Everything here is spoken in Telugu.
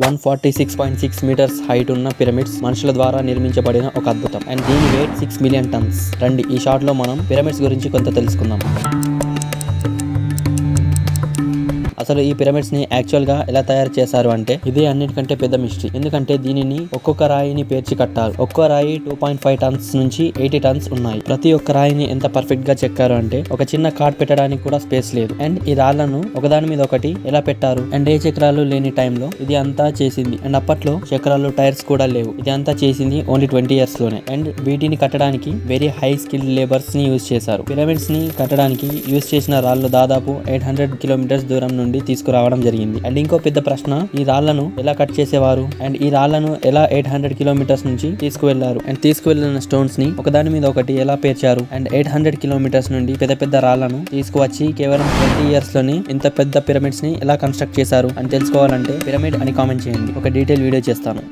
146.6 మీటర్స్ హైట్ ఉన్న పిరమిడ్స్ మనుషుల ద్వారా నిర్మించబడిన ఒక అద్భుతం. అండ్ దీని వెయిట్ 6 మిలియన్ టన్స్. రండి ఈ షాట్ లో మనం పిరమిడ్స్ గురించి కొంత తెలుసుకుందాం. అసలు ఈ పిరమిడ్స్ ని యాక్చువల్ గా ఎలా తయారు చేశారు అంటే ఇదే అన్నిటికంటే పెద్ద మిస్టరీ. ఎందుకంటే దీనిని ఒక్కొక్క రాయిని పేర్చి కట్టారు. ఒక్కో రాయి 2.5 టన్స్ నుంచి 80 టన్స్ ఉన్నాయి. ప్రతి ఒక్క రాయిని ఎంత పర్ఫెక్ట్ గా చెక్కారు అంటే ఒక చిన్న కార్డ్ పెట్టడానికి కూడా స్పేస్ లేదు. అండ్ ఈ రాళ్లను ఒకదాని మీద ఒకటి ఎలా పెట్టారు అండ్ ఏ చక్రాలు లేని టైంలో ఇది అంతా చేసింది. అండ్ అప్పట్లో చక్రాలు టైర్స్ కూడా లేవు. ఇది అంతా చేసింది ఓన్లీ 20 ఇయర్స్ లోనే. అండ్ వీటిని కట్టడానికి వెరీ హై స్కిల్డ్ లేబర్స్ ని యూజ్ చేశారు. పిరమిడ్స్ ని కట్టడానికి యూజ్ చేసిన రాళ్లు దాదాపు 800 కిలోమీటర్స్ దూరం నుండి తీసుకురావడం జరిగింది. అండ్ ఇంకో పెద్ద ప్రశ్న, ఈ రాళ్లను ఎలా కట్ చేసేవారు అండ్ ఈ రాళ్లను ఎలా 800 కిలోమీటర్స్ నుంచి తీసుకువెళ్లారు అండ్ తీసుకువెళ్లిన స్టోన్స్ ని ఒకదాని మీద ఒకటి ఎలా పేర్చారు అండ్ 800 కిలోమీటర్స్ నుండి పెద్ద పెద్ద రాళ్లను తీసుకువచ్చి కేవలం 20 ఇయర్స్ లోనే ఇంత పెద్ద పిరమిడ్స్ ని ఎలా కన్స్ట్రక్ట్ చేశారు అని తెలుసుకోవాలంటే పిరమిడ్ అని కామెంట్ చేయండి. ఒక డీటెయిల్ వీడియో చేస్తాను.